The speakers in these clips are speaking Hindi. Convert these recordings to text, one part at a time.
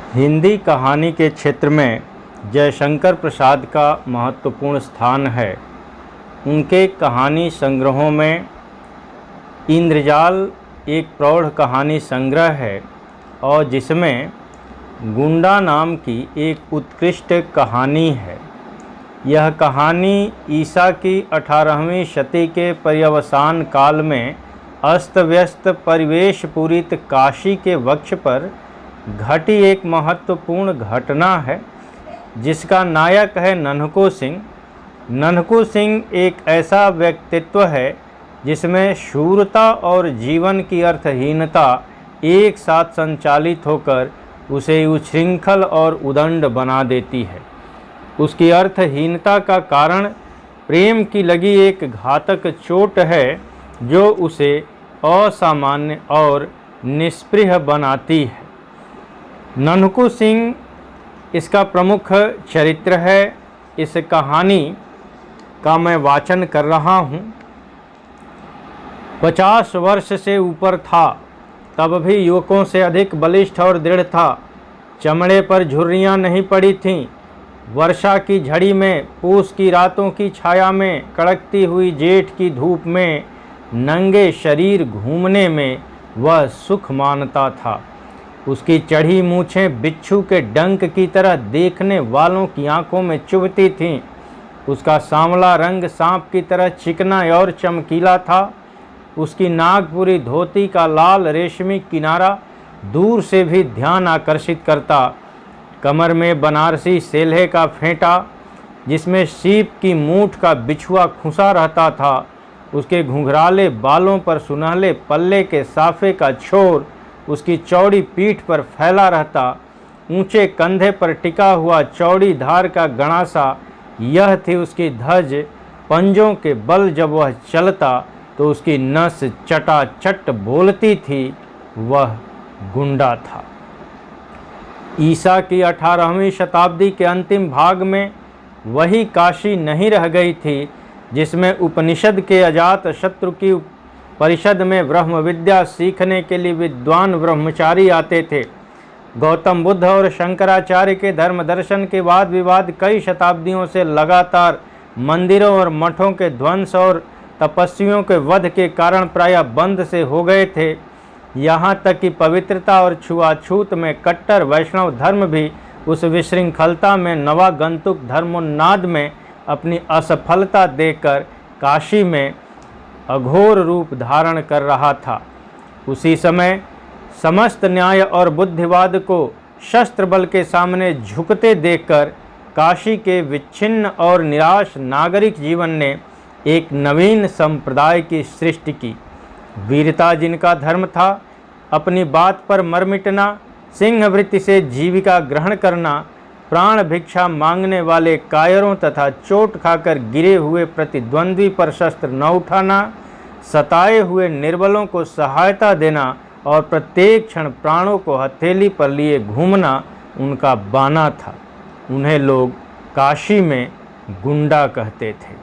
हिंदी कहानी के क्षेत्र में जयशंकर प्रसाद का महत्वपूर्ण स्थान है। उनके कहानी संग्रहों में इंद्रजाल एक प्रौढ़ कहानी संग्रह है और जिसमें गुंडा नाम की एक उत्कृष्ट कहानी है। यह कहानी ईसा की 18वीं शती के पर्यवसान काल में अस्त व्यस्त परिवेश पूरित काशी के वक्ष पर घटी एक महत्वपूर्ण घटना है, जिसका नायक है नन्हकू सिंह। नन्हकू सिंह एक ऐसा व्यक्तित्व है जिसमें शूरता और जीवन की अर्थहीनता एक साथ संचालित होकर उसे उच्छृंखल और उदंड बना देती है। उसकी अर्थहीनता का कारण प्रेम की लगी एक घातक चोट है जो उसे असामान्य और निष्प्रिय बनाती है। नन्हकू सिंह इसका प्रमुख चरित्र है। इस कहानी का मैं वाचन कर रहा हूँ। 50 वर्ष से ऊपर था, तब भी युवकों से अधिक बलिष्ठ और दृढ़ था। चमड़े पर झुर्रियाँ नहीं पड़ी थीं। वर्षा की झड़ी में, पूस की रातों की छाया में, कड़कती हुई जेठ की धूप में नंगे शरीर घूमने में वह सुख मानता था। उसकी चढ़ी मूछें बिच्छू के डंक की तरह देखने वालों की आंखों में चुभती थीं। उसका सांवला रंग सांप की तरह चिकना और चमकीला था। उसकी नागपुरी धोती का लाल रेशमी किनारा दूर से भी ध्यान आकर्षित करता। कमर में बनारसी सेल्हे का फेंटा जिसमें सीप की मूठ का बिछुआ खुंसा रहता था। उसके घुंघराले बालों पर सुनहले पल्ले के साफे का छोर उसकी चौड़ी पीठ पर फैला रहता। ऊंचे कंधे पर टिका हुआ चौड़ी धार का गणासा, यह थी उसकी धज। पंजों के बल जब वह चलता तो उसकी नस चटाचट बोलती थी। वह गुंडा था। ईसा की 18वीं शताब्दी के अंतिम भाग में वही काशी नहीं रह गई थी जिसमें उपनिषद के अजात शत्रु की परिषद में ब्रह्म विद्या सीखने के लिए विद्वान ब्रह्मचारी आते थे। गौतम बुद्ध और शंकराचार्य के धर्म दर्शन के वाद विवाद कई शताब्दियों से लगातार मंदिरों और मठों के ध्वंस और तपस्वियों के वध के कारण प्रायः बंद से हो गए थे। यहाँ तक कि पवित्रता और छुआछूत में कट्टर वैष्णव धर्म भी उस विशृंखलता में नवागंतुक धर्मोन्माद में अपनी असफलता देकर काशी में अघोर रूप धारण कर रहा था। उसी समय समस्त न्याय और बुद्धिवाद को शस्त्र बल के सामने झुकते देखकर काशी के विच्छिन्न और निराश नागरिक जीवन ने एक नवीन संप्रदाय की सृष्टि की। वीरता जिनका धर्म था, अपनी बात पर मर मिटना, सिंहवृत्ति से जीविका ग्रहण करना, प्राण भिक्षा मांगने वाले कायरों तथा चोट खाकर गिरे हुए प्रतिद्वंद्वी पर शस्त्र न उठाना, सताए हुए निर्बलों को सहायता देना और प्रत्येक क्षण प्राणों को हथेली पर लिए घूमना उनका बाना था। उन्हें लोग काशी में गुंडा कहते थे।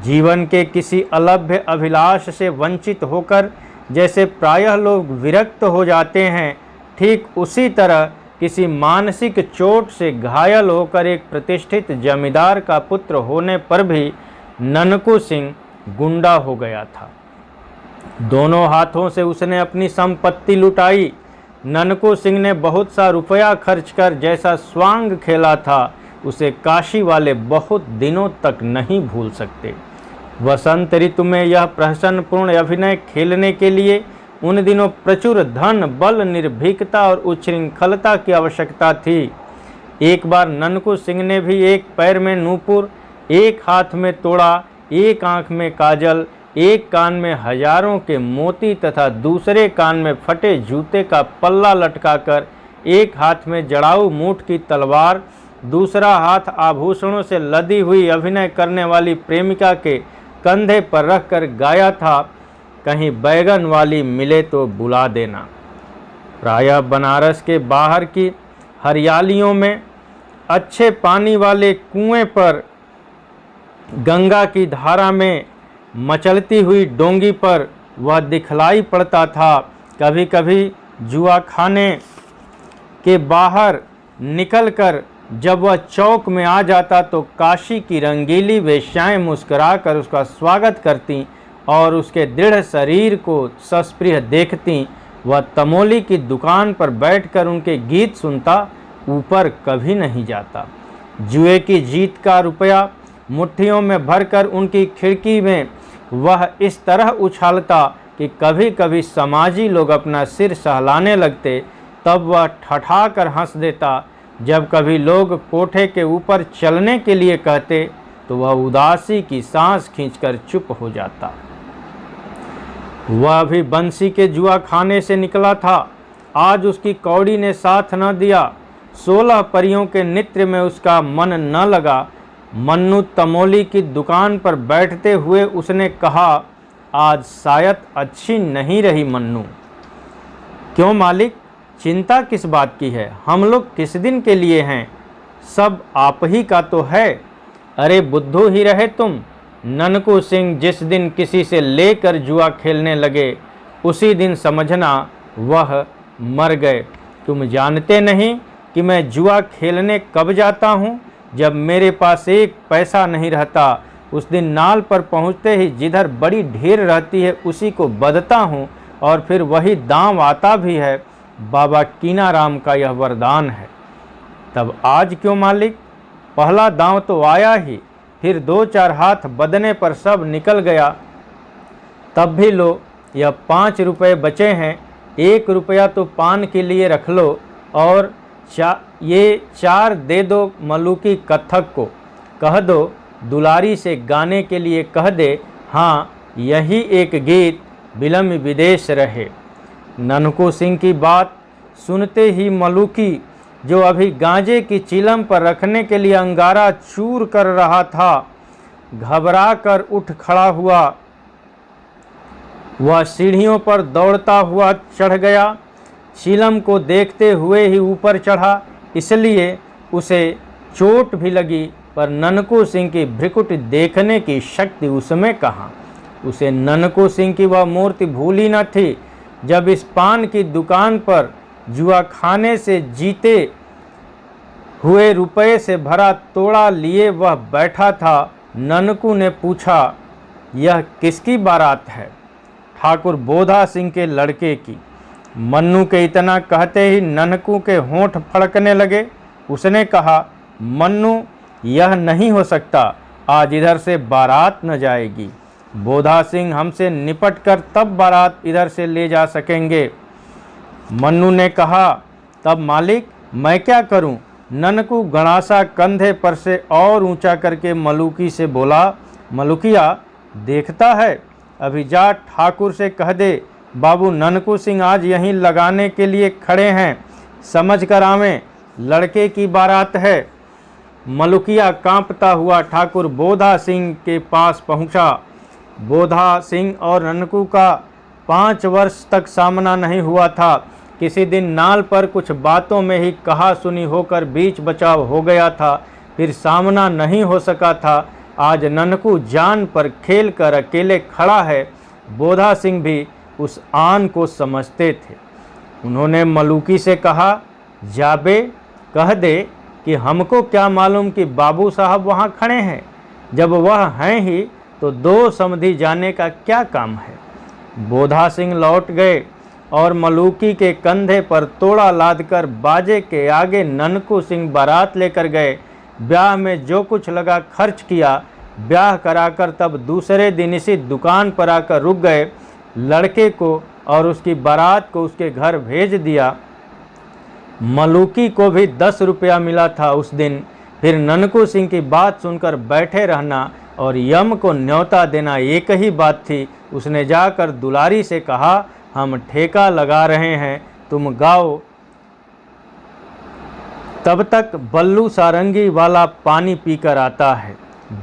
जीवन के किसी अलभ्य अभिलाष से वंचित होकर जैसे प्रायः लोग विरक्त हो जाते हैं, ठीक उसी तरह किसी मानसिक चोट से घायल होकर एक प्रतिष्ठित जमींदार का पुत्र होने पर भी नन्हकू सिंह गुंडा हो गया था। दोनों हाथों से उसने अपनी संपत्ति लुटाई। नन्हकू सिंह ने बहुत सा रुपया खर्च कर जैसा स्वांग खेला था, उसे काशी वाले बहुत दिनों तक नहीं भूल सकते। वसंत ऋतु में यह प्रहसनपूर्ण अभिनय खेलने के लिए उन दिनों प्रचुर धन, बल, निर्भीकता और उच्छृंखलता की आवश्यकता थी। एक बार नन्हकू सिंह ने भी एक पैर में नूपुर, एक हाथ में तोड़ा, एक आंख में काजल, एक कान में हजारों के मोती तथा दूसरे कान में फटे जूते का पल्ला लटकाकर, एक हाथ में जड़ाऊ मूठ की तलवार, दूसरा हाथ आभूषणों से लदी हुई अभिनय करने वाली प्रेमिका के कंधे पर रखकर गाया था, कहीं बैगन वाली मिले तो बुला देना। प्रायः बनारस के बाहर की हरियालियों में अच्छे पानी वाले कुएं पर, गंगा की धारा में मचलती हुई डोंगी पर वह दिखलाई पड़ता था। कभी कभी जुआ खाने के बाहर निकलकर जब वह चौक में आ जाता तो काशी की रंगीली वेश्याएं मुस्कुराकर उसका स्वागत करती और उसके दृढ़ शरीर को सस्पृह देखती। वह तमोली की दुकान पर बैठकर उनके गीत सुनता, ऊपर कभी नहीं जाता। जुए की जीत का रुपया मुट्ठियों में भरकर उनकी खिड़की में वह इस तरह उछालता कि कभी कभी समाजी लोग अपना सिर सहलाने लगते, तब वह ठठाकर हंस देता। जब कभी लोग कोठे के ऊपर चलने के लिए कहते तो वह उदासी की सांस खींचकर चुप हो जाता। वह अभी बंसी के जुआ खाने से निकला था। आज उसकी कौड़ी ने साथ न दिया। 16 परियों के नृत्य में उसका मन न लगा। मन्नू तमोली की दुकान पर बैठते हुए उसने कहा, आज शायद अच्छी नहीं रही मन्नू। क्यों मालिक, चिंता किस बात की है? हम लोग किस दिन के लिए हैं? सब आप ही का तो है। अरे बुद्धू ही रहे तुम। ननकू सिंह जिस दिन किसी से लेकर जुआ खेलने लगे उसी दिन समझना वह मर गए। तुम जानते नहीं कि मैं जुआ खेलने कब जाता हूँ? जब मेरे पास एक पैसा नहीं रहता। उस दिन नाल पर पहुँचते ही जिधर बड़ी ढेर रहती है उसी को बदता हूँ और फिर वही दांव आता भी है। बाबा कीनाराम का यह वरदान है। तब आज क्यों मालिक? पहला दांव तो आया ही, फिर 2-4 हाथ बदने पर सब निकल गया। तब भी लो, यह 5 रुपये बचे हैं। 1 रुपया तो पान के लिए रख लो और ये 4 दे दो मलूकी कत्थक को। कह दो दुलारी से गाने के लिए कह दे, हाँ यही एक गीत बिलम विदेश रहे। ननकू सिंह की बात सुनते ही मलूकी, जो अभी गांजे की चिलम पर रखने के लिए अंगारा चूर कर रहा था, घबरा कर उठ खड़ा हुआ। वह सीढ़ियों पर दौड़ता हुआ चढ़ गया। चिलम को देखते हुए ही ऊपर चढ़ा, इसलिए उसे चोट भी लगी, पर ननकू सिंह की भ्रिकुट देखने की शक्ति उसमें कहाँ। उसे ननकू सिंह की वह मूर्ति भूली न थी। जब इस पान की दुकान पर जुआ खाने से जीते हुए रुपये से भरा तोड़ा लिए वह बैठा था, ननकू ने पूछा, यह किसकी बारात है? ठाकुर बोधा सिंह के लड़के की। मन्नू के इतना कहते ही ननकू के होंठ फड़कने लगे। उसने कहा, मन्नू यह नहीं हो सकता, आज इधर से बारात न जाएगी। बोधा सिंह हमसे निपट कर तब बारात इधर से ले जा सकेंगे। मन्नू ने कहा, तब मालिक मैं क्या करूं? ननकू गणासा कंधे पर से और ऊंचा करके मलूकी से बोला, मलुकिया देखता है, अभी जा ठाकुर से कह दे बाबू ननकू सिंह आज यहीं लगाने के लिए खड़े हैं, समझ कर आवें, लड़के की बारात है। मलुकिया कांपता हुआ ठाकुर बोधा सिंह के पास पहुंचा। बोधा सिंह और ननकू का 5 वर्ष तक सामना नहीं हुआ था। किसी दिन नाल पर कुछ बातों में ही कहा सुनी होकर बीच बचाव हो गया था, फिर सामना नहीं हो सका था। आज ननकू जान पर खेल कर अकेले खड़ा है। बोधा सिंह भी उस आन को समझते थे। उन्होंने मलूकी से कहा, जाबे कह दे कि हमको क्या मालूम कि बाबू साहब वहाँ खड़े हैं। जब वह हैं ही तो 2 समधी जाने का क्या काम है। बोधा सिंह लौट गए और मलूकी के कंधे पर तोड़ा लादकर बाजे के आगे ननकू सिंह बारात लेकर गए। ब्याह में जो कुछ लगा खर्च किया। ब्याह कराकर तब दूसरे दिन इसी दुकान पर आकर रुक गए। लड़के को और उसकी बारात को उसके घर भेज दिया। मलूकी को भी 10 रुपया मिला था उस दिन। फिर ननकू सिंह की बात सुनकर बैठे रहना और यम को न्योता देना एक ही बात थी। उसने जाकर दुलारी से कहा, हम ठेका लगा रहे हैं, तुम गाओ। तब तक बल्लू सारंगी वाला पानी पीकर आता है।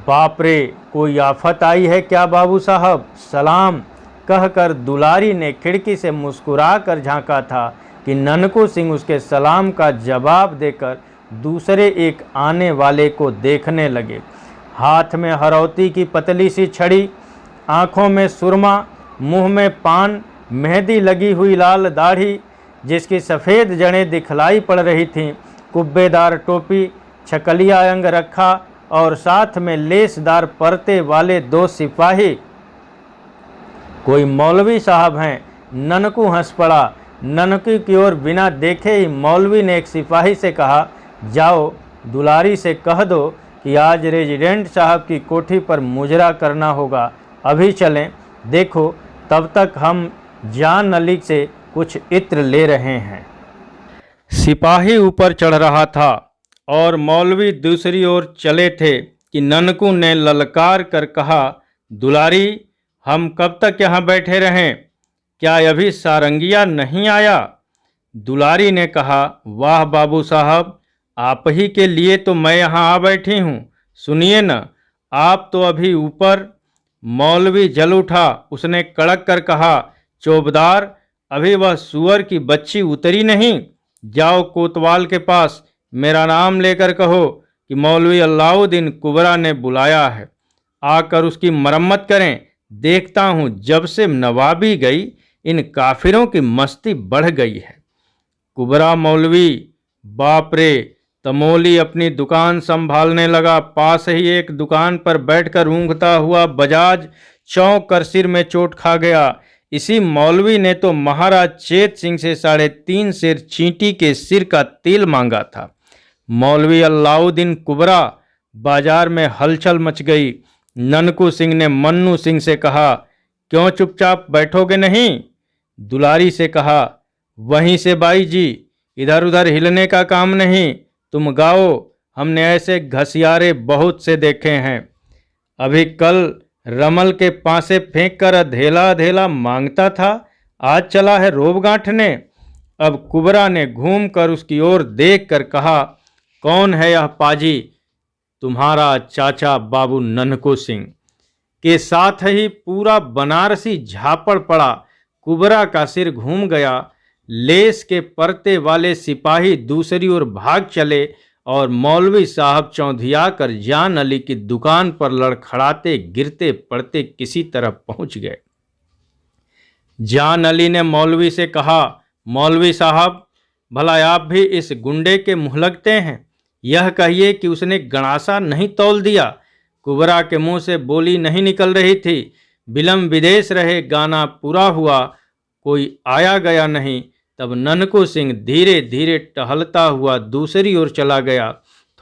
बाप रे, कोई आफत आई है क्या बाबू साहब? सलाम कहकर दुलारी ने खिड़की से मुस्कुरा कर झांका था कि ननकू सिंह उसके सलाम का जवाब देकर दूसरे एक आने वाले को देखने लगे। हाथ में हरौती की पतली सी छड़ी, आँखों में सुरमा, मुंह में पान, मेहंदी लगी हुई लाल दाढ़ी, जिसकी सफ़ेद जड़ें दिखलाई पड़ रही थीं, कुब्बेदार टोपी, छकलिया अंग रखा और साथ में लेसदार परते वाले 2 सिपाही। कोई मौलवी साहब हैं। ननकू हंस पड़ा। ननकी की ओर बिना देखे ही मौलवी ने एक सिपाही से कहा, जाओ दुलारी से कह दो कि आज रेजिडेंट साहब की कोठी पर मुजरा करना होगा, अभी चलें। देखो तब तक हम जान अली से कुछ इत्र ले रहे हैं। सिपाही ऊपर चढ़ रहा था और मौलवी दूसरी ओर चले थे कि ननकू ने ललकार कर कहा, दुलारी हम कब तक यहाँ बैठे रहें? क्या अभी सारंगिया नहीं आया? दुलारी ने कहा, वाह बाबू साहब, आप ही के लिए तो मैं यहाँ आ बैठी हूँ। सुनिए न, आप तो अभी ऊपर। मौलवी जल उठा। उसने कड़क कर कहा, चौबदार, अभी वह सुअर की बच्ची उतरी नहीं। जाओ कोतवाल के पास मेरा नाम लेकर कहो कि मौलवी अलाउद्दीन कुबरा ने बुलाया है, आकर उसकी मरम्मत करें। देखता हूँ जब से नवाबी गई इन काफिरों की मस्ती बढ़ गई है। कुबरा मौलवी, बाप रे! तमोली अपनी दुकान संभालने लगा। पास ही एक दुकान पर बैठकर ऊँघता हुआ बजाज चौंक कर सिर में चोट खा गया। इसी मौलवी ने तो महाराज चेत सिंह से 3.5 सेर चींटी के सिर का तेल मांगा था। मौलवी अलाउद्दीन कुबरा। बाजार में हलचल मच गई। ननकू सिंह ने मन्नू सिंह से कहा, क्यों चुपचाप बैठोगे नहीं? दुलारी से कहा, वहीं से बाई जी, इधर उधर हिलने का काम नहीं। तुम गाओ, हमने ऐसे घसियारे बहुत से देखे हैं। अभी कल रमल के पासे फेंक कर अधेला अधेला मांगता था, आज चला है रोब गांठने। अब कुबरा ने घूम कर उसकी ओर देख कर कहा, कौन है यह पाजी? तुम्हारा चाचा बाबू ननकू सिंह। के साथ ही पूरा बनारसी झापड़ पड़ा। कुबरा का सिर घूम गया। लेस के परते वाले सिपाही दूसरी ओर भाग चले और मौलवी साहब चौंधिया कर जान अली की दुकान पर लड़खड़ाते गिरते पड़ते किसी तरह पहुंच गए। जान अली ने मौलवी से कहा, मौलवी साहब, भला आप भी इस गुंडे के मुँह लगते हैं? यह कहिए कि उसने गणासा नहीं तौल दिया। कुबरा के मुंह से बोली नहीं निकल रही थी। बिलम विदेश रहे गाना पूरा हुआ, कोई आया गया नहीं। तब ननकू सिंह धीरे धीरे टहलता हुआ दूसरी ओर चला गया।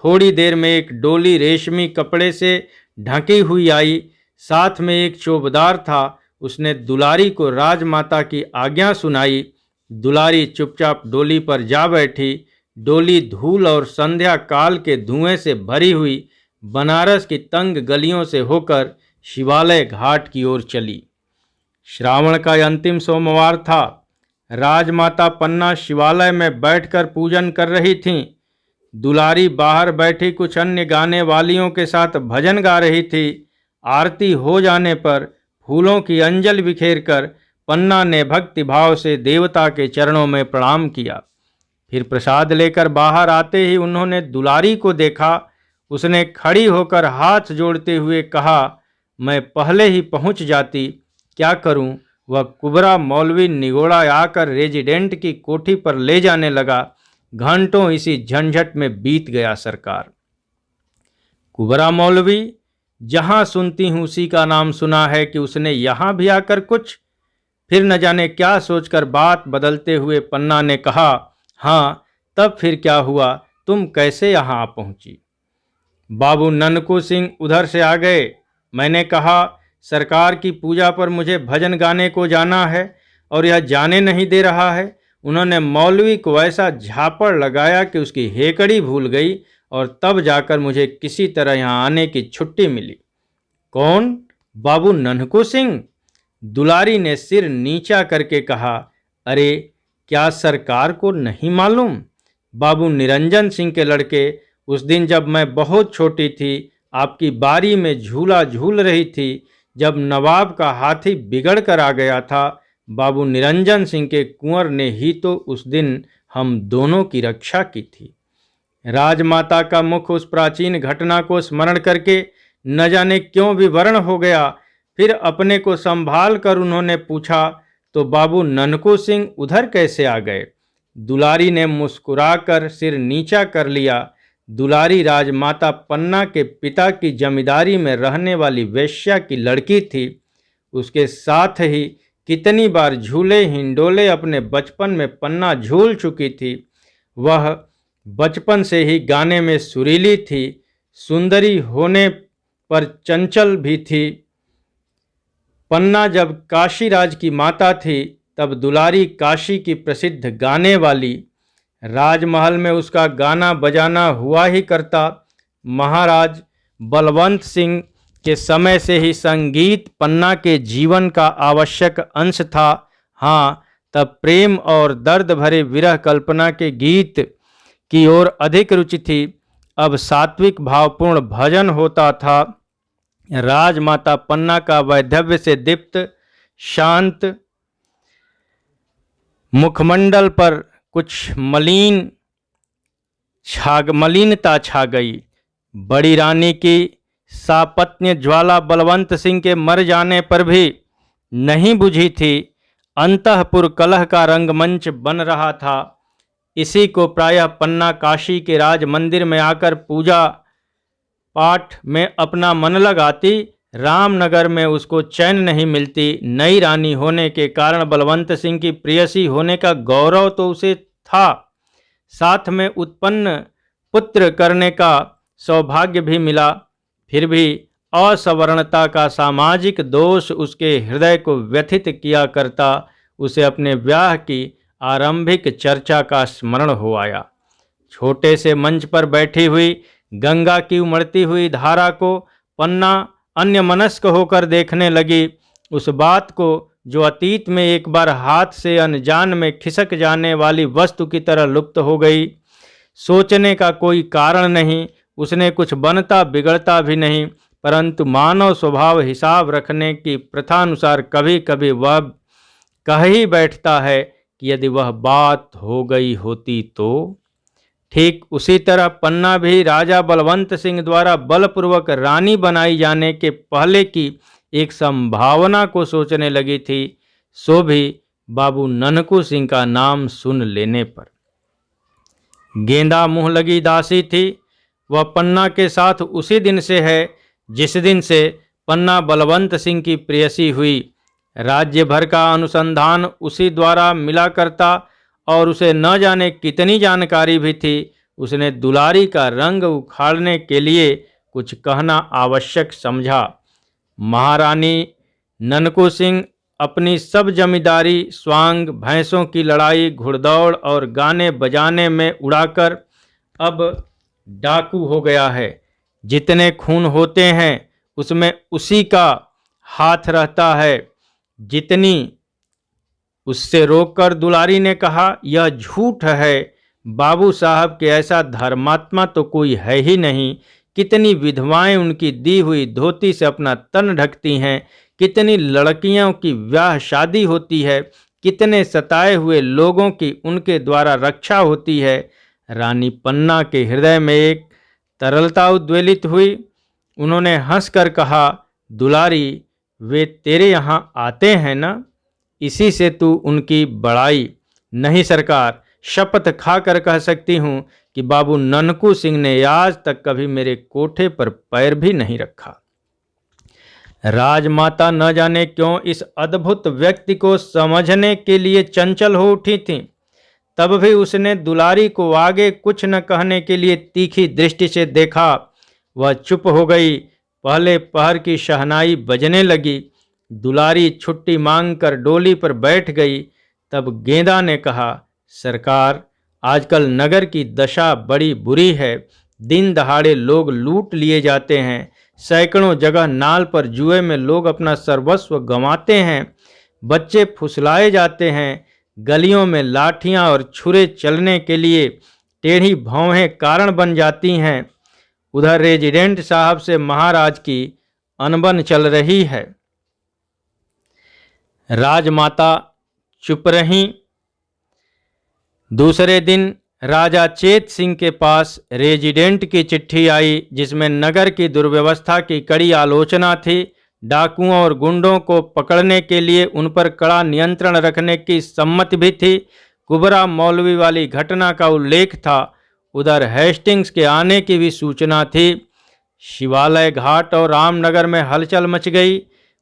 थोड़ी देर में एक डोली रेशमी कपड़े से ढकी हुई आई। साथ में एक चौबदार था। उसने दुलारी को राजमाता की आज्ञा सुनाई। दुलारी चुपचाप डोली पर जा बैठी। डोली धूल और संध्या काल के धुएं से भरी हुई बनारस की तंग गलियों से होकर शिवालय घाट की ओर चली। श्रावण का अंतिम सोमवार था। राजमाता पन्ना शिवालय में बैठकर पूजन कर रही थीं। दुलारी बाहर बैठी कुछ अन्य गाने वालियों के साथ भजन गा रही थी। आरती हो जाने पर फूलों की अंजलि बिखेरकर पन्ना ने भक्ति भाव से देवता के चरणों में प्रणाम किया। फिर प्रसाद लेकर बाहर आते ही उन्होंने दुलारी को देखा। उसने खड़ी होकर हाथ जोड़ते हुए कहा, मैं पहले ही पहुंच जाती, क्या करूं? वह कुबरा मौलवी निगोड़ा आकर रेजिडेंट की कोठी पर ले जाने लगा। घंटों इसी झंझट में बीत गया सरकार। कुबरा मौलवी, जहां सुनती हूं उसी का नाम सुना है कि उसने यहां भी आकर कुछ। फिर न जाने क्या सोचकर बात बदलते हुए पन्ना ने कहा, हाँ तब फिर क्या हुआ? तुम कैसे यहाँ आ पहुँची? बाबू ननकू सिंह उधर से आ गए। मैंने कहा, सरकार की पूजा पर मुझे भजन गाने को जाना है और यह जाने नहीं दे रहा है। उन्होंने मौलवी को ऐसा झापड़ लगाया कि उसकी हेकड़ी भूल गई और तब जाकर मुझे किसी तरह यहाँ आने की छुट्टी मिली। कौन? बाबू ननकू सिंह? दुलारी ने सिर नीचा करके कहा, अरे क्या सरकार को नहीं मालूम? बाबू निरंजन सिंह के लड़के उस दिन जब मैं बहुत छोटी थी, आपकी बारी में झूला झूल रही थी। जब नवाब का हाथी बिगड़ कर आ गया था, बाबू निरंजन सिंह के कुंवर ने ही तो उस दिन हम दोनों की रक्षा की थी। राजमाता का मुख उस प्राचीन घटना को स्मरण करके न जाने क्यों विवर्ण हो गया। फिर अपने को संभाल कर उन्होंने पूछा, तो बाबू ननकू सिंह उधर कैसे आ गए? दुलारी ने मुस्कुराकर सिर नीचा कर लिया। दुलारी राजमाता पन्ना के पिता की जमींदारी में रहने वाली वेश्या की लड़की थी। उसके साथ ही कितनी बार झूले हिंडोले अपने बचपन में पन्ना झूल चुकी थी। वह बचपन से ही गाने में सुरीली थी, सुंदरी होने पर चंचल भी थी। पन्ना जब काशीराज की माता थी तब दुलारी काशी की प्रसिद्ध गाने वाली। राजमहल में उसका गाना बजाना हुआ ही करता। महाराज बलवंत सिंह के समय से ही संगीत पन्ना के जीवन का आवश्यक अंश था। हाँ, तब प्रेम और दर्द भरे विरह कल्पना के गीत की ओर अधिक रुचि थी। अब सात्विक भावपूर्ण भजन होता था। राजमाता पन्ना का वैधव्य से दीप्त शांत मुखमंडल पर कुछ मलिनता छा गई। बड़ी रानी की सापत्न्य ज्वाला बलवंत सिंह के मर जाने पर भी नहीं बुझी थी। अंतःपुर कलह का रंगमंच बन रहा था। इसी को प्रायः पन्ना काशी के राज मंदिर में आकर पूजा पाठ में अपना मन लगाती। रामनगर में उसको चैन नहीं मिलती। नई रानी होने के कारण बलवंत सिंह की प्रेयसी होने का गौरव तो उसे था, साथ में उत्पन्न पुत्र करने का सौभाग्य भी मिला। फिर भी असवर्णता का सामाजिक दोष उसके हृदय को व्यथित किया करता। उसे अपने ब्याह की आरंभिक चर्चा का स्मरण हो आया। छोटे से मंच पर बैठी हुई गंगा की उमड़ती हुई धारा को पन्ना अन्यमनस्क होकर देखने लगी। उस बात को जो अतीत में एक बार हाथ से अनजान में खिसक जाने वाली वस्तु की तरह लुप्त हो गई। सोचने का कोई कारण नहीं, उसने कुछ बनता बिगड़ता भी नहीं, परंतु मानव स्वभाव हिसाब रखने की प्रथानुसार कभी कभी वह कह ही बैठता है कि यदि वह बात हो गई होती तो। ठीक उसी तरह पन्ना भी राजा बलवंत सिंह द्वारा बलपूर्वक रानी बनाई जाने के पहले की एक संभावना को सोचने लगी थी, सो भी बाबू ननकू सिंह का नाम सुन लेने पर। गेंदा मुँह लगी दासी थी। वह पन्ना के साथ उसी दिन से है जिस दिन से पन्ना बलवंत सिंह की प्रेयसी हुई। राज्य भर का अनुसंधान उसी द्वारा मिला करता और उसे न जाने कितनी जानकारी भी थी। उसने दुलारी का रंग उखाड़ने के लिए कुछ कहना आवश्यक समझा। महारानी ननकू सिंह अपनी सब जमींदारी स्वांग, भैंसों की लड़ाई, घुड़दौड़ और गाने बजाने में उड़ाकर अब डाकू हो गया है। जितने खून होते हैं उसमें उसी का हाथ रहता है। जितनी उससे रोककर दुलारी ने कहा, यह झूठ है बाबू साहब के ऐसा धर्मात्मा तो कोई है ही नहीं। कितनी विधवाएं उनकी दी हुई धोती से अपना तन ढकती हैं, कितनी लड़कियों की ब्याह शादी होती है, कितने सताए हुए लोगों की उनके द्वारा रक्षा होती है। रानी पन्ना के हृदय में एक तरलता उद्वेलित हुई। उन्होंने हंसकर कहा, दुलारी, वे तेरे यहाँ आते हैं ना, इसी से तू उनकी बड़ाई। नहीं सरकार, शपथ खाकर कह सकती हूँ कि बाबू ननकू सिंह ने आज तक कभी मेरे कोठे पर पैर भी नहीं रखा। राजमाता न जाने क्यों इस अद्भुत व्यक्ति को समझने के लिए चंचल हो उठी थी। तब भी उसने दुलारी को आगे कुछ न कहने के लिए तीखी दृष्टि से देखा। वह चुप हो गई। पहले पहर की शहनाई बजने लगी। दुलारी छुट्टी मांगकर डोली पर बैठ गई। तब गेंदा ने कहा, सरकार, आजकल नगर की दशा बड़ी बुरी है। दिन दहाड़े लोग लूट लिए जाते हैं। सैकड़ों जगह नाल पर जुए में लोग अपना सर्वस्व गंवाते हैं। बच्चे फुसलाए जाते हैं। गलियों में लाठियां और छुरे चलने के लिए टेढ़ी भौहें कारण बन जाती हैं। उधर रेजिडेंट साहब से महाराज की अनबन चल रही है। राजमाता चुप रहीं। दूसरे दिन राजा चेत सिंह के पास रेजिडेंट की चिट्ठी आई, जिसमें नगर की दुर्व्यवस्था की कड़ी आलोचना थी। डाकुओं और गुंडों को पकड़ने के लिए उन पर कड़ा नियंत्रण रखने की सम्मति भी थी। कुबरा मौलवी वाली घटना का उल्लेख था। उधर हेस्टिंग्स के आने की भी सूचना थी। शिवालय घाट और रामनगर में हलचल मच गई।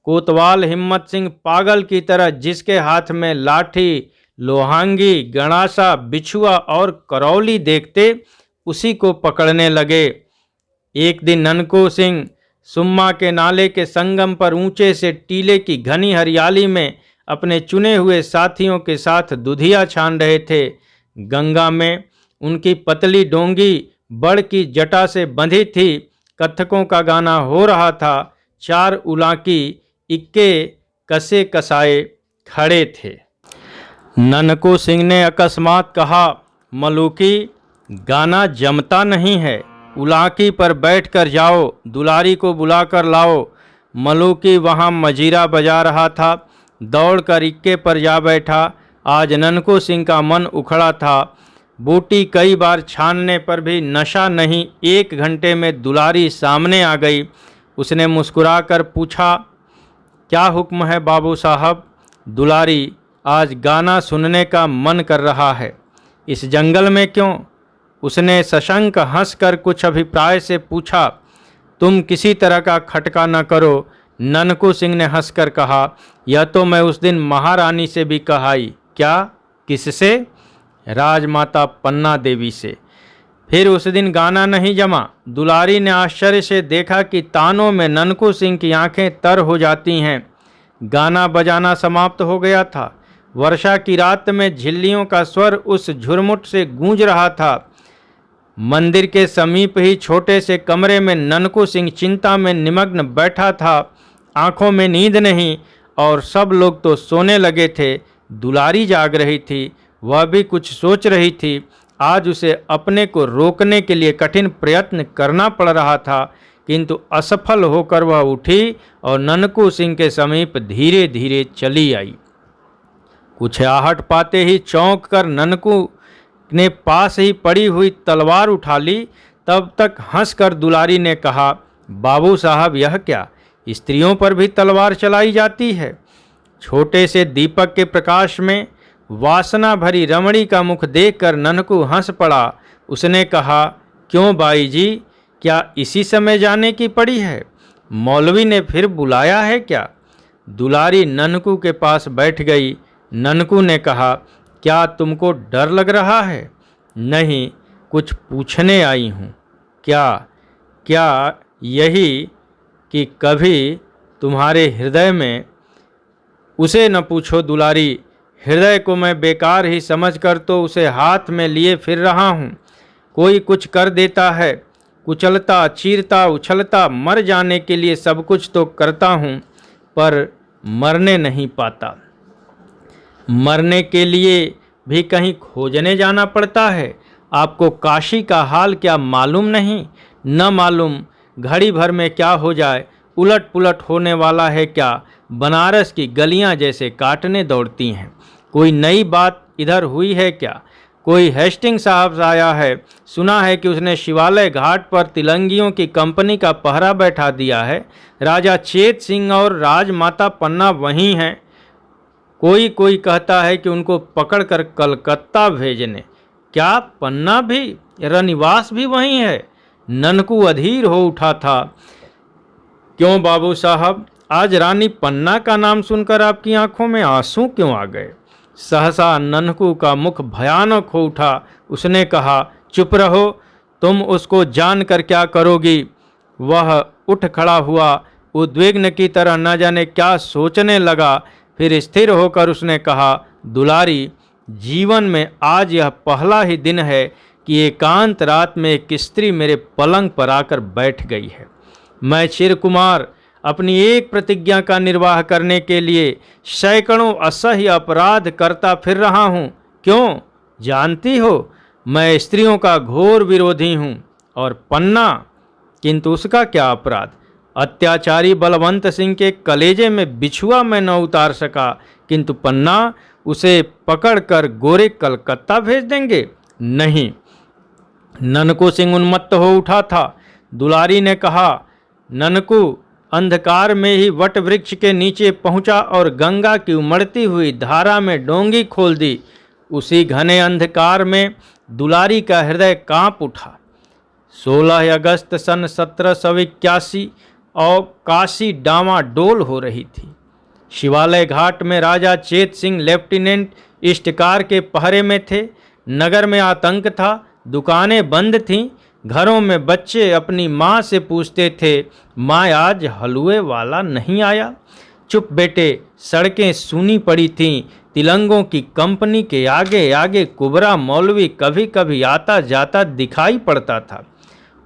कोतवाल हिम्मत सिंह पागल की तरह जिसके हाथ में लाठी, लोहांगी, गणासा, बिछुआ और करौली देखते उसी को पकड़ने लगे। एक दिन ननकू सिंह सुम्मा के नाले के संगम पर ऊंचे से टीले की घनी हरियाली में अपने चुने हुए साथियों के साथ दुधिया छान रहे थे। गंगा में उनकी पतली डोंगी बड़ की जटा से बंधी थी। कथकों का गाना हो रहा था। 4 उलाकी इक्के कसे कसाए खड़े थे। ननकू सिंह ने अकस्मात कहा, मलूकी, गाना जमता नहीं है। उलाकी पर बैठकर जाओ, दुलारी को बुलाकर लाओ। मलूकी वहाँ मजीरा बजा रहा था। दौड़कर इक्के पर जा बैठा। आज ननकू सिंह का मन उखड़ा था। बूटी कई बार छानने पर भी नशा नहीं। 1 घंटे में दुलारी सामने आ गई। उसने मुस्कुराकर पूछा, क्या हुक्म है बाबू साहब? दुलारी, आज गाना सुनने का मन कर रहा है। इस जंगल में क्यों? उसने सशंक हंसकर कुछ अभिप्राय से पूछा। तुम किसी तरह का खटका न करो। ननकू सिंह ने हंसकर कहा, यह तो मैं उस दिन महारानी से भी कहाई। क्या? किससे? राजमाता पन्ना देवी से। फिर उस दिन गाना नहीं जमा। दुलारी ने आश्चर्य से देखा कि तानों में ननकू सिंह की आंखें तर हो जाती हैं। गाना बजाना समाप्त हो गया था। वर्षा की रात में झिल्लियों का स्वर उस झुरमुट से गूंज रहा था। मंदिर के समीप ही छोटे से कमरे में ननकू सिंह चिंता में निमग्न बैठा था। आंखों में नींद नहीं और सब लोग तो सोने लगे थे। दुलारी जाग रही थी। वह भी कुछ सोच रही थी। आज उसे अपने को रोकने के लिए कठिन प्रयत्न करना पड़ रहा था, किंतु असफल होकर वह उठी और ननकू सिंह के समीप धीरे धीरे चली आई। कुछ आहट पाते ही चौंक कर ननकू ने पास ही पड़ी हुई तलवार उठा ली। तब तक हंसकर दुलारी ने कहा, बाबू साहब, यह क्या? स्त्रियों पर भी तलवार चलाई जाती है? छोटे से दीपक के प्रकाश में वासना भरी रमणी का मुख देखकर ननकू हंस पड़ा। उसने कहा, क्यों बाई जी, क्या इसी समय जाने की पड़ी है? मौलवी ने फिर बुलाया है क्या? दुलारी ननकू के पास बैठ गई। ननकू ने कहा, क्या तुमको डर लग रहा है? नहीं, कुछ पूछने आई हूँ। क्या यही कि कभी तुम्हारे हृदय में? उसे न पूछो दुलारी। हृदय को मैं बेकार ही समझकर तो उसे हाथ में लिए फिर रहा हूँ। कोई कुछ कर देता है, कुचलता, चीरता, उछलता, मर जाने के लिए सब कुछ तो करता हूँ, पर मरने नहीं पाता। मरने के लिए भी कहीं खोजने जाना पड़ता है। आपको काशी का हाल क्या मालूम नहीं? न मालूम घड़ी भर में क्या हो जाए, उलट पुलट होने वाला है क्या? बनारस की गलियां जैसे काटने दौड़ती हैं। कोई नई बात इधर हुई है क्या? कोई हेस्टिंग साहब आया है। सुना है कि उसने शिवालय घाट पर तिलंगियों की कंपनी का पहरा बैठा दिया है। राजा चेत सिंह और राजमाता पन्ना वहीं हैं। कोई कहता है कि उनको पकड़कर कलकत्ता भेजने। क्या पन्ना भी? रनिवास भी वहीं है? ननकू अधीर हो उठा था। क्यों बाबू साहब, आज रानी पन्ना का नाम सुनकर आपकी आंखों में आंसू क्यों आ गए? सहसा ननकू का मुख भयानक हो उठा। उसने कहा, चुप रहो, तुम उसको जानकर क्या करोगी? वह उठ खड़ा हुआ, उद्विग्न की तरह न जाने क्या सोचने लगा। फिर स्थिर होकर उसने कहा, दुलारी, जीवन में आज यह पहला ही दिन है कि एकांत रात में एक स्त्री मेरे पलंग पर आकर बैठ गई है। मैं चिरकुमार अपनी एक प्रतिज्ञा का निर्वाह करने के लिए सैकड़ों असह्य अपराध करता फिर रहा हूँ। क्यों? जानती हो, मैं स्त्रियों का घोर विरोधी हूँ। और पन्ना, किंतु उसका क्या अपराध? अत्याचारी बलवंत सिंह के कलेजे में बिछुआ मैं न उतार सका, किंतु पन्ना उसे पकड़कर गोरे कलकत्ता भेज देंगे? नहीं। ननकू सिंह उन्मत्त हो उठा था। दुलारी ने कहा, ननकू अंधकार में ही वट वृक्ष के नीचे पहुंचा और गंगा की उमड़ती हुई धारा में डोंगी खोल दी। उसी घने अंधकार में दुलारी का हृदय कांप उठा। 16 अगस्त सन 1781 और काशी डामाडोल हो रही थी। शिवालय घाट में राजा चेत सिंह लेफ्टिनेंट इष्टकार के पहरे में थे। नगर में आतंक था, दुकानें बंद थीं। घरों में बच्चे अपनी माँ से पूछते थे, माँ आज हलवे वाला नहीं आया? चुप बेटे, सड़कें सूनी पड़ी थीं। तिलंगों की कंपनी के आगे आगे कुबरा मौलवी कभी कभी आता जाता दिखाई पड़ता था।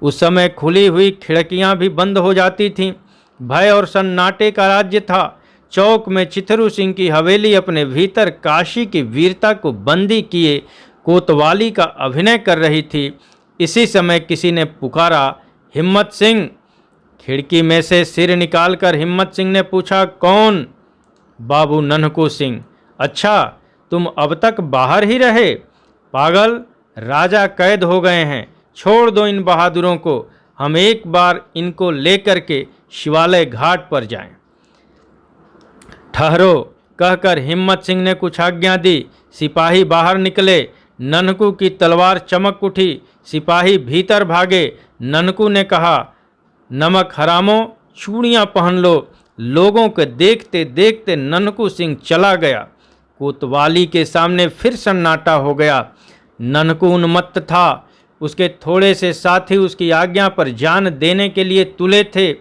उस समय खुली हुई खिड़कियां भी बंद हो जाती थीं। भय और सन्नाटे का राज्य था। चौक में चिथरू सिंह की हवेली अपने भीतर काशी की वीरता को बंदी किए कोतवाली का अभिनय कर रही थी। इसी समय किसी ने पुकारा, हिम्मत सिंह। खिड़की में से सिर निकालकर हिम्मत सिंह ने पूछा, कौन? बाबू नन्हकू सिंह। अच्छा, तुम अब तक बाहर ही रहे? पागल, राजा कैद हो गए हैं, छोड़ दो इन बहादुरों को। हम एक बार इनको लेकर के शिवालय घाट पर जाएं। ठहरो, कहकर हिम्मत सिंह ने कुछ आज्ञा दी। सिपाही बाहर निकले। नन्हकू की तलवार चमक उठी। सिपाही भीतर भागे। नन्हकू ने कहा, नमक हरामों, चूड़ियाँ पहन लो। लोगों के देखते देखते नन्हकू सिंह चला गया। कोतवाली के सामने फिर सन्नाटा हो गया। नन्हकू उन्मत्त था। उसके थोड़े से साथी उसकी आज्ञा पर जान देने के लिए तुले थे।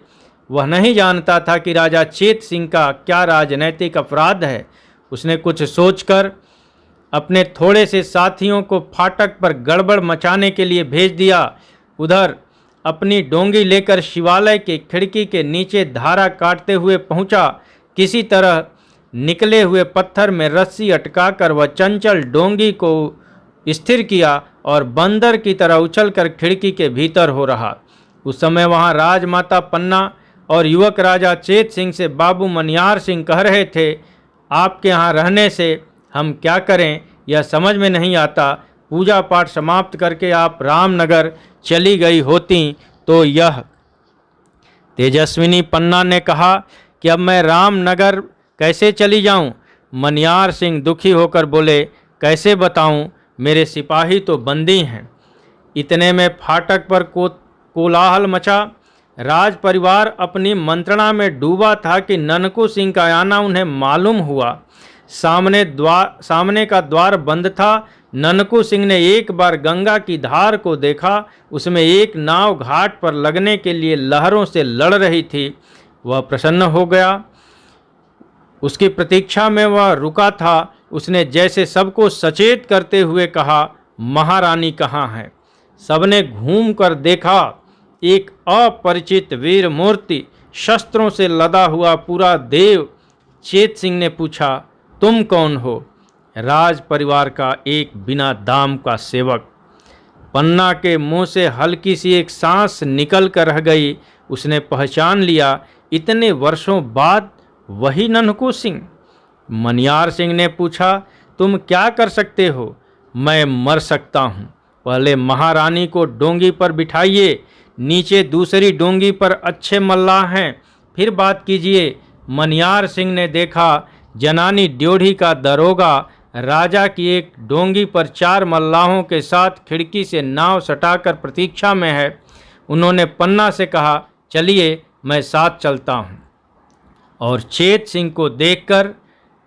वह नहीं जानता था कि राजा चेत सिंह का क्या राजनैतिक अपराध है। उसने कुछ सोचकर अपने थोड़े से साथियों को फाटक पर गड़बड़ मचाने के लिए भेज दिया। उधर अपनी डोंगी लेकर शिवालय के खिड़की के नीचे धारा काटते हुए पहुंचा। किसी तरह निकले हुए पत्थर में रस्सी अटकाकर वह चंचल डोंगी को स्थिर किया और बंदर की तरह उछलकर खिड़की के भीतर हो रहा। उस समय वहां राजमाता पन्ना और युवक राजा चेत सिंह से बाबू मनियार सिंह कह रहे थे, आपके यहाँ रहने से हम क्या करें यह समझ में नहीं आता। पूजा पाठ समाप्त करके आप रामनगर चली गई होती तो यह। तेजस्विनी पन्ना ने कहा कि अब मैं रामनगर कैसे चली जाऊं? मनियार सिंह दुखी होकर बोले, कैसे बताऊं, मेरे सिपाही तो बंदी हैं। इतने में फाटक पर कोलाहल मचा। राज परिवार अपनी मंत्रणा में डूबा था कि नन्हकू सिंह का आना उन्हें मालूम हुआ। सामने का द्वार बंद था। नन्हकू सिंह ने एक बार गंगा की धार को देखा। उसमें एक नाव घाट पर लगने के लिए लहरों से लड़ रही थी। वह प्रसन्न हो गया। उसकी प्रतीक्षा में वह रुका था। उसने जैसे सबको सचेत करते हुए कहा, महारानी कहाँ है? सबने घूम कर देखा। एक अपरिचित वीर मूर्ति, शस्त्रों से लदा हुआ पूरा देव। चेत सिंह ने पूछा, तुम कौन हो? राज परिवार का एक बिना दाम का सेवक। पन्ना के मुंह से हल्की सी एक सांस निकल कर रह गई। उसने पहचान लिया, इतने वर्षों बाद वही नन्हकू सिंह। मनियार सिंह ने पूछा, तुम क्या कर सकते हो? मैं मर सकता हूँ। पहले महारानी को डोंगी पर बिठाइए, नीचे दूसरी डोंगी पर अच्छे मल्लाह हैं, फिर बात कीजिए। मनियार सिंह ने देखा जनानी ड्योढ़ी का दरोगा राजा की एक डोंगी पर 4 मल्लाहों के साथ खिड़की से नाव सटाकर प्रतीक्षा में है। उन्होंने पन्ना से कहा, चलिए मैं साथ चलता हूँ। और चेत सिंह को देखकर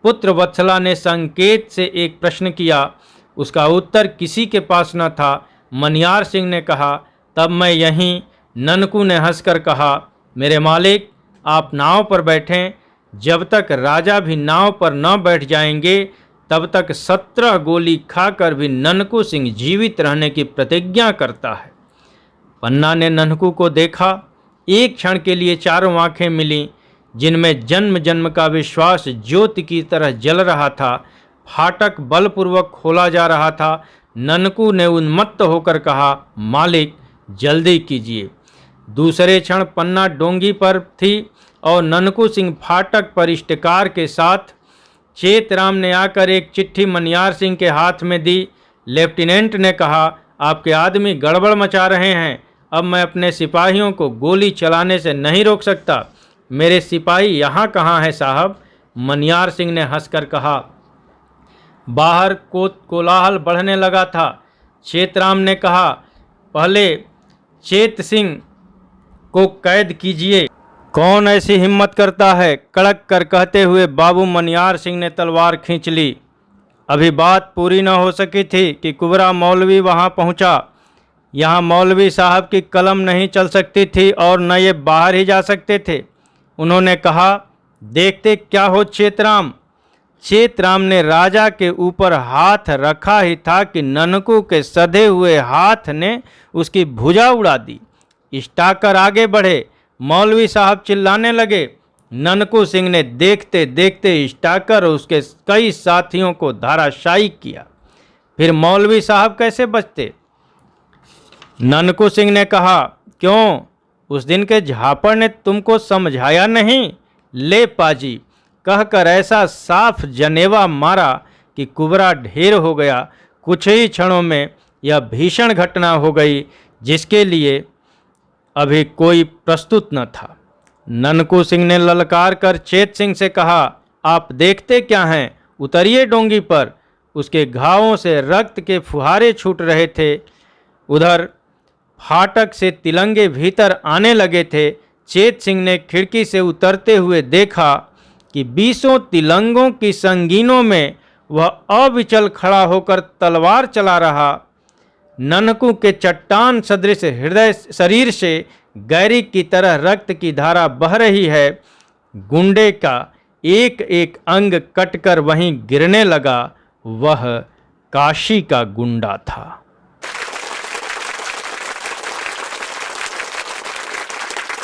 पुत्र वत्सला ने संकेत से एक प्रश्न किया। उसका उत्तर किसी के पास न था। मनियार सिंह ने कहा, तब मैं यहीं। नन्हकू ने हंसकर कहा, मेरे मालिक आप नाव पर बैठें। जब तक राजा भी नाव पर न बैठ जाएंगे तब तक 17 गोली खाकर भी नन्हकू सिंह जीवित रहने की प्रतिज्ञा करता है। पन्ना ने नन्हकू को देखा। एक क्षण के लिए चारों आंखें मिलीं, जिनमें जन्म जन्म का विश्वास ज्योति की तरह जल रहा था। फाटक बलपूर्वक खोला जा रहा था। नन्हकू ने उन्मत्त होकर कहा, मालिक जल्दी कीजिए। दूसरे क्षण पन्ना डोंगी पर थी और नन्हकू सिंह फाटक पर इष्टकार के साथ। चेतराम ने आकर एक चिट्ठी मनियार सिंह के हाथ में दी। लेफ्टिनेंट ने कहा, आपके आदमी गड़बड़ मचा रहे हैं। अब मैं अपने सिपाहियों को गोली चलाने से नहीं रोक सकता। मेरे सिपाही यहाँ कहाँ हैं साहब? मनियार सिंह ने हंसकर कहा, बाहर कोलाहल बढ़ने लगा था। चेतराम ने कहा, पहले चेत सिंह को कैद कीजिए। कौन ऐसी हिम्मत करता है, कड़क कर कहते हुए बाबू मनियार सिंह ने तलवार खींच ली। अभी बात पूरी न हो सकी थी कि कुबरा मौलवी वहां पहुंचा। यहाँ मौलवी साहब की कलम नहीं चल सकती थी और न ये बाहर ही जा सकते थे। उन्होंने कहा, देखते क्या हो चेतराम। चेतराम ने राजा के ऊपर हाथ रखा ही था कि ननकू के सधे हुए हाथ ने उसकी भुजा उड़ा दी। स्टाकर आगे बढ़े। मौलवी साहब चिल्लाने लगे। ननकू सिंह ने देखते देखते स्टाकर और उसके कई साथियों को धराशायी किया। फिर मौलवी साहब कैसे बचते? ननकू सिंह ने कहा, क्यों, उस दिन के झापड़ ने तुमको समझाया नहीं? ले पाजी, कहकर ऐसा साफ जनेवा मारा कि कुबरा ढेर हो गया। कुछ ही क्षणों में यह भीषण घटना हो गई जिसके लिए अभी कोई प्रस्तुत न था। ननकू सिंह ने ललकार कर चेत सिंह से कहा, आप देखते क्या हैं, उतरिए डोंगी पर। उसके घावों से रक्त के फुहारे छूट रहे थे। उधर फाटक से तिलंगे भीतर आने लगे थे। चेत सिंह ने खिड़की से उतरते हुए देखा कि 20 तिलंगों की संगीनों में वह अविचल खड़ा होकर तलवार चला रहा। ननकू के चट्टान सदृश हृदय शरीर से गैरी की तरह रक्त की धारा बह रही है। गुंडे का एक एक अंग कटकर वहीं गिरने लगा। वह काशी का गुंडा था।